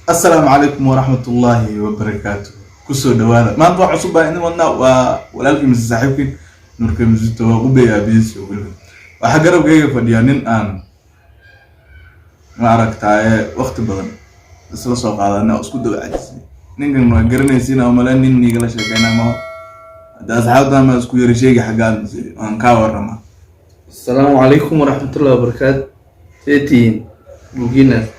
السلام عليكم ورحمة الله وبركاته. كسر دوانا ما أنتوا عصبة إني ونا ولكن مش صاحبك نركب مزيت وقبي أبيس وقلنا وحجرب جاي فديانين آن ما أعرف تاعي وقت بدن بس لا سوق على أنا أسكت عجز نيجي نقرن سينا وملان نيجي لا شكينا ما ده أصحابنا ما أسكت يرشيج حاجات زي أنكاور ما. السلام عليكم ورحمة الله وبركاته. تيتين بوجينا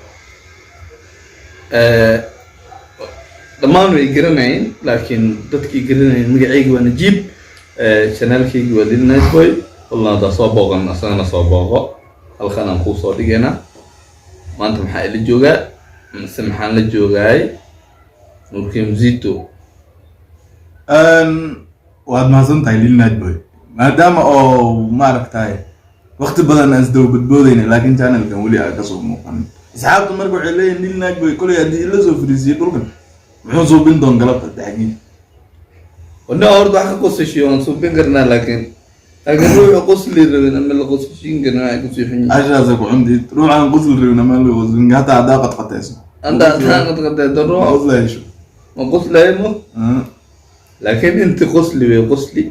dhammaan way garanayeen laakiin dadkii garanayeen magacayga waa Najiib channelkayga waa Lil Nice Boy walaa soo booqan asagana soo booqo halkan aan ku soo dhigayna maanta maxaa ila joogaa mise maxaan la joogaay Nurkee Mzito waad mahadsantahay Lil Nice Boy maadaama oo ma aragtay waqti badan aan isdaba badboodayna laakiin channelkan wali aan ka soo muuqan asxaabtu markuu xilay Lil Nice Boy kulay hadii la soo fariisiyay dhulkan muxuu soo bin doon galabta taagin wana ordo waxa ku soo shiiwan soo bin karnaa laakiin ruuxa qosli rabin ama la qosliin karnaa ay ku soo xun ajaza ku cumdi ruuxan qosli rabin ama la qosliin hata ada qad qatayso anda qad ruux qoslayso ma qoslaymo laakiin inta qosli way qosli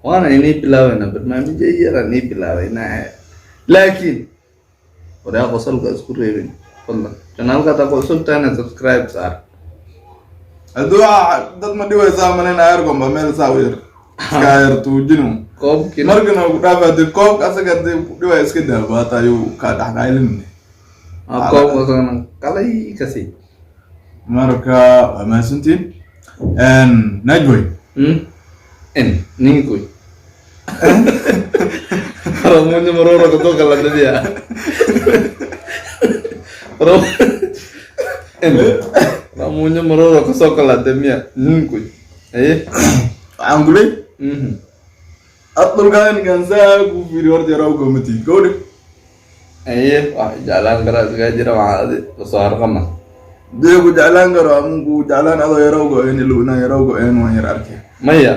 وانا اني بلاوينا برنامج يرى اني بلاوينا لكن ودا قصل اذكر ريبين والله channel ka ta qosol tana subscribe sar adua dad ma dhiway saamanayna ayargo ma meel saawir iskaayar tuujinu koob kin markana ku dhaafay koob asaga dhiway iska daabata yu ka dhaxaylin koob wasana kalay kasi marka ma santiin Najboy en ningoy Ramonyo maroro ko to kala dia Ramonyo maroro ko so kala demia ningoy aan gulay atulgaan ganza ku video jaraw committee gowdi wax jalan kara iska jira waade soo harqama deegu jalan karo amungu jalan ado yaraw go in luuna yaraw go in waan yar arkay maya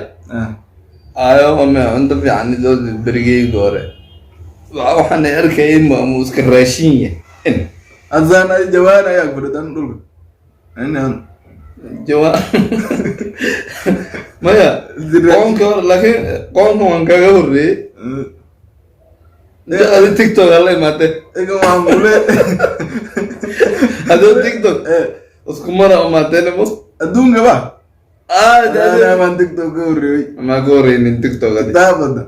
ayo ma عنده يعني دول بريجي دورة وحنا أركين ما مسكراشين أذان الجوان يا بردان دول أنا جوان ما يا قوم كور لكن قوم هو كعور ري ده هذا تيك توك الله ما ته إيه ما مولى هذا تيك توك उसको मरा माते ने बस أدونga ba ده أنا من تيك توك غوري ما غوري من تيك توك هذا ده بده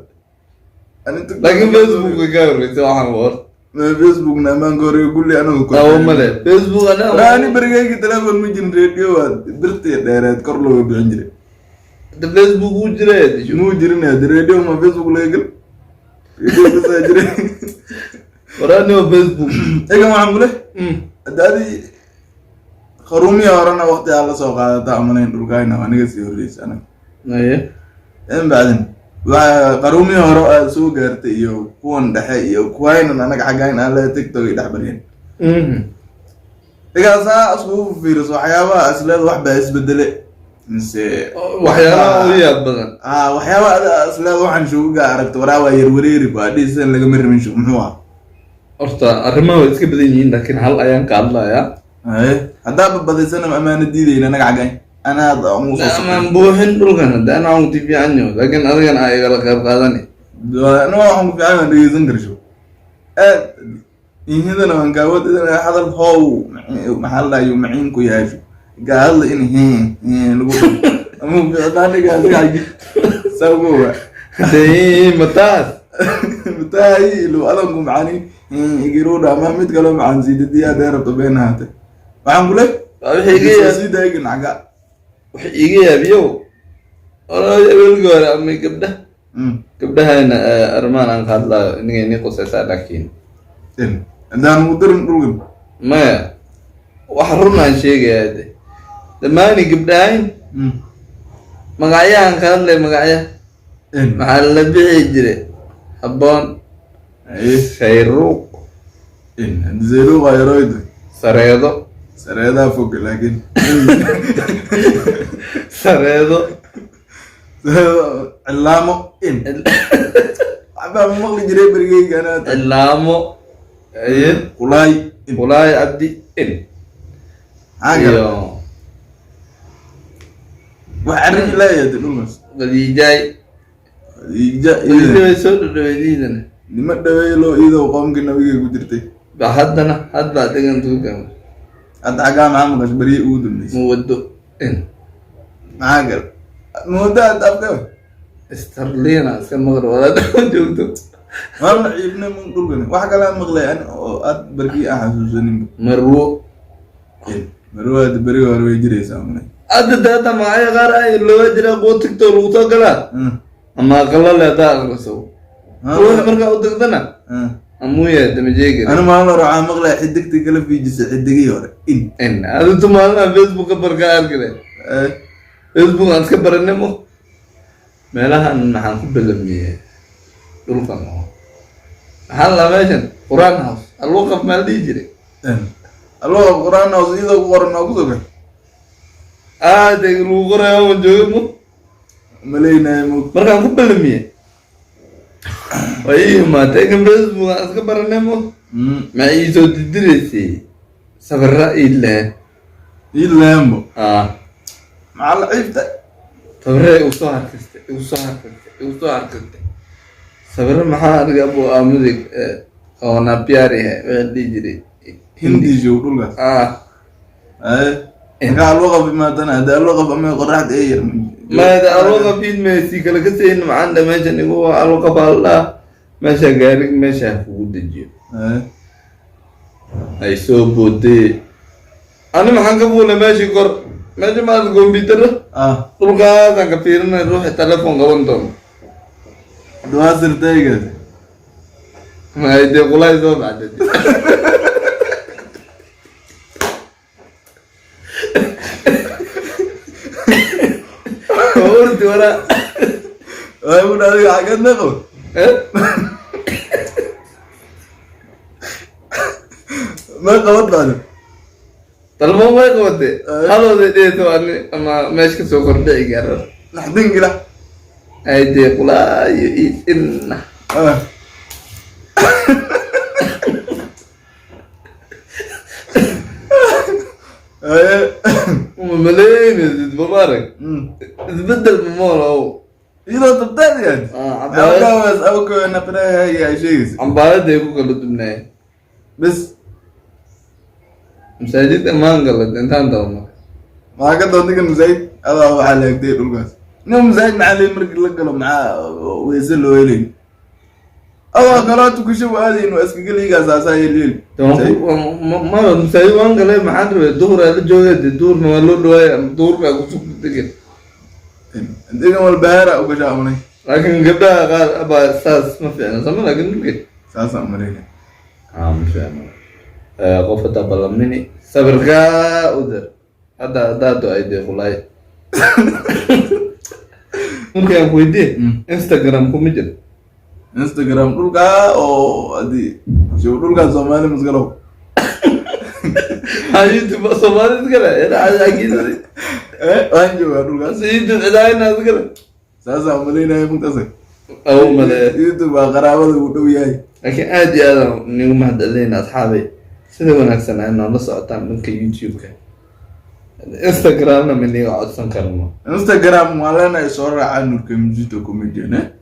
أنا تيك لكن فيسبوك غوري تو عمور ما فيسبوك نعم غوري يقول لي أنا وكل أو ماله فيسبوك أنا أنا برجع كتلافون مجن راديو برتي دايرات كارلو بينجري ده فيسبوك وجري شو مو جرينا ده راديو ما فيسبوك لا يقل راديو بس أجري وراني فيسبوك إيه كم عم بقوله ده خرومي أورانا وقت على سوق هذا تعملين رجعنا وأنا قصي وريس أنا أيه إن بعدين وخرومي أورا سوق قرتيو كون دحيو كوين أنا كحاجين على تيك توك يدحبرين إذا سا أسوق في رسوا حياة أسلاد واحد بس بدله نسي وحياة ويا بدن وحياة أسلاد واحد شو قارك تورا ويروري ربا دي سن لقى مر من شو محوا أرتا أرما ويسك بدين لكن هل أيام كالله يا إيه هذا بدي سنة أمانة دي أنا كحاجين أنا هذا مو لا ما بوهن دولكنا ده أنا عم تبي عنه لكن أرجع أي قال كذاني أنا هم في عالم اللي يزندر شو إن هذا أنا من قاوت إذا هذا الهو محل يوم معين كوياش قال إن هي نقول أمو قال قال قال سووا ده متاز متاعي لو ألمكم معاني يجرون أمام يتكلم عن زيد الدنيا دايرة بين هذا وعم لك وحيجي زيد هيك نعجا وحيجي يا بيو أنا يقول قال أمي كبده هنا أرمان عن هذا نيجي نقص لكن إن ده مدير نقول ما وحررنا شيء هذا لما نيجي كبدهين مقايا عن هذا مقايا إن محل بيجري حبان إيه خيروق إن زيرو غيرويد سريدو سريدا فوق لكن سريدو علامو إن أبا مغلي جري برجع أنا اللامو ايه قلاي Walahi Abdi in Agar iyo wax arrin la yahay dhulkaas Khadijay ija Khadijay soo dhaweydina nima dhaweeylo iido qoomka nabiga ku dirtay ba haddana hadba degan tuugan hadda agaa maxamed bari uu dumisay muwado in agar mooda dabka Starlina iska maqro wala joogto ma ciibna mun dhulkan wax kala maqlay an oo aad barki ah xasuusanin marwo marwaad bari hore way jiraysaa hadda data maay qaar ay loo jira qotigto lagu soo gala ama qala leedaa rasow oo marka u dagdana amuya damajeega ana ma la raaca maqlay xidigti kala fiijisa xidigii hore in adu maalna Facebook barka arkay Facebook aan ka baranimo meelahan maxaan ku bilamiyay dhulkan hal la meeshan Quran House alwaqaf ma dhigi jiray allo Quran House idoo ku qoran oo ku soo de lagu qorayo ma joogo maleynay mo markaan ku bilamiyay ay ma tagan Facebook aan ka baranimo ma iso didirisi sabra ilambo ma la ifta sabra usoo arkay sabra maxaa arga abu amudig oo na piari ee dhigi hindi joogulga إنك اللغة بما تنادى اللغة بما قرأت إيه ما هذا اللغة في المسي كلا كسين معنا ماشى نقول اللغة بالله ماشى قارق ماشى فود الجيل أي سو بودي أنا ما هنقول ماشي كور ماشي ما الكمبيوتر تلقى ذاك فيرنا نروح التلفون قوانتم دوا سرتاي كذا ما يدي قلاي زوج بعد قلت ولا أقول هذه حاجات نقول ما قوت بعد طلبوا ما قوت هذا ده تو أنا أما ماشي كسوكر بيع جرر نحدين كلا أيدي قلا إن ملايين مبارك تبدل بمول أو إذا تبدل يعني عبارة أو كنا برا هي شيء عبارة ده يكون كله تبناه بس مساجد ما انقلت انت عندهم ما كنت أقول مساجد هذا هو حاله كتير القاس نوم مساجد مع اللي مرق لقلوا معاه ويسلوا إلين أو قرأت كل شيء هذه إنه أسكت لي قاس أساي الليل ما مساجد وانقلت محاضر الدور هذا جوجد الدور ما له دواء الدور ما يقصق تجي عندنا والبهرة أو كذا مني لكن قبلها قال أبا أساس ما في أنا زمان لكن نقول أساس أمريكا مش فاهم قفة بلمني سبركا ودر هذا تو أيدي خلاي ممكن أقول دي إنستغرام كوميديان إنستغرام دولكا أو أدي شو دولكا زمان مسكرو هاي تبى زمان مسكرا أنا عايز أكيد أنجو دولكا سيد العداية ناسكرا ساسا ملينا يمتصر أو ملا يوتيوب قرابة ودوياي لكن أدي هذا نيوم هذا لين أصحابي sida wanaagsan ay noo socotaan dhanka YouTube-ka Instagram-na mini codsan karno Instagram walana ay soo raacaan nurka mujito comedian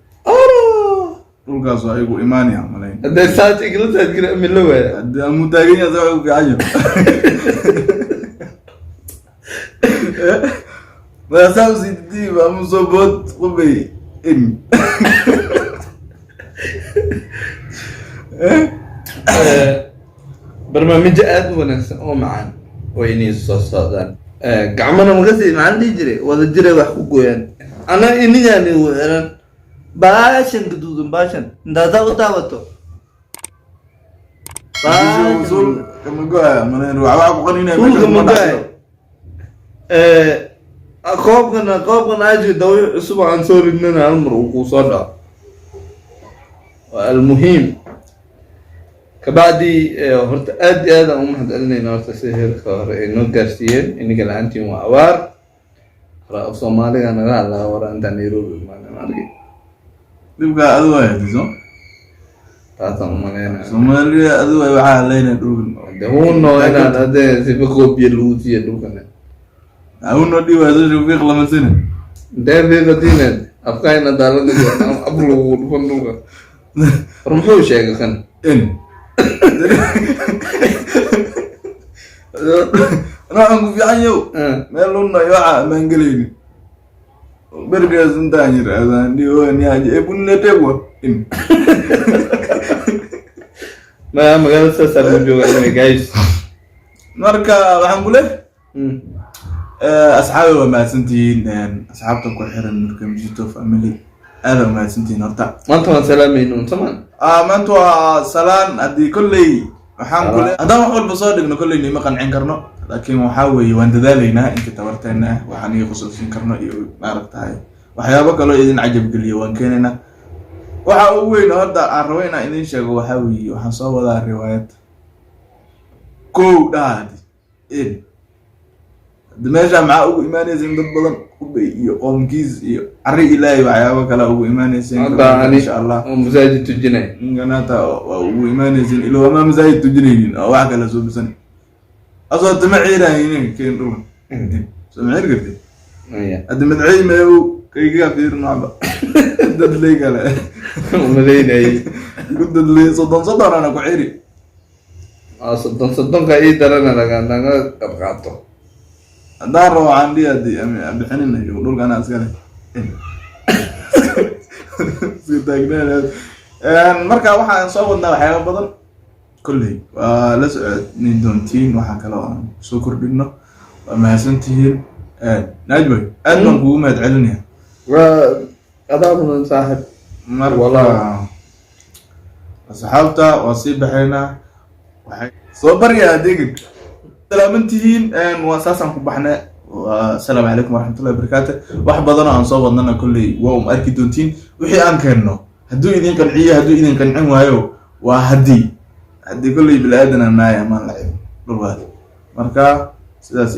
dhulkaas ay ugu imaanayaan malayn hadda saati igla taagir amilo way hadda mutaaganya soo ugu fiican ma saasi dii ba musobot qubay in برنامج أد وناس أو معان ويني صادان قعمنا مقصد معان دي جري ولا جري وحقوقين أنا إني يعني وأنا باشن كدودن باشن ندا وتاوتو باشن كم جوا من الروعة وقنينا كم جوا أقوى أجي دوي أسبوع عن صور إننا المرو وصادا المهم كبعدي هرت أدي هذا أحد قالني نورت سهر خار إنه كرسيين إني كان عندي معوار رأى صومالي أنا لا لا ورا أنت نيرو بمعنى مارجي تبقى أدوية دي زون تعطى صومالي أدوية وحالين دول de uno inaan hadee sifa koobiya lagu siiya dhulkan uno dhiwaado shafiiq lama sinin dee fiiqadiinad afkayna daalanayo ablu dhufan dhulka war muxuu sheegay kan in waxaan ku fiican yow meel lunna iyo waxa amaan gelayni bergaas intaan yirahdaan dhiwaniyaji ebunnetegwa in ma magaalada saas aan joogaa guys marka waxaan ku leeyahay asxaabi waa mahadsantihiin asxaabta ku xiran Nurka Mzito family aad waa mahadsantihiin horta maanta waan salaamayno samaan maanta waa salaan haddii kolley waxaan ku leeyahay haddaan wax walba soo dhigno kolley nima qancin karno laakiin waxaa weeye waan dadaalaynaa inta tabarteena ah waxaan iga qusulsin karno iyo maaragtahay waxyaabo kaloo idin cajab geliyo waan keenaynaa waxa ugu weyn hadda aan rabo inaan idin sheego waxaa weeye waxaan soo wadaa riwaayad kow dhaadi in hadda meesha maxaa ugu imaanaysin dad badan ubay iyo qoomkiis iyo cari ilaahay waxyaabo kale ugu imaanaysin insha allah oo masaajid tujinay ganata waa ugu imaanaysin ilo ma masaajid tujinaynin oo wax kale soo bisan asoo tama ciiraynin keen dhul soo ciir gartay hadda madcay meeyo kayga fiirnaaba dad leegale umaleynay dad lee soddon ana ku ciiri soddon ka ii darana naga qabqaato haddaan rabo waxaan dhihi bixininayo dhulkan askale si taagnaan marka waxaan soo wadnaa waxyaaba badan kolley waa la socodni doontiin waxaa kale oo aan soo kordhino waa mahadsantihiin najboy aad baan kugu mahad celinaya waa adaabunan saaxib marka asxaabta waa sii baxaynaa waxay soo baryaa adeegin salaamantihiin waa saasaan ku baxnay assalaamu calaykum waraxmatullahi wabarakaatu wax badan oo aan soo wadnana kolley waa arki doontiin wixii aan keenno hadduu idin qanciyo hadduu idin qancin waayo waa haddii kolley bini aadan aan nahay amaan lacib dhulwaad marka sidaas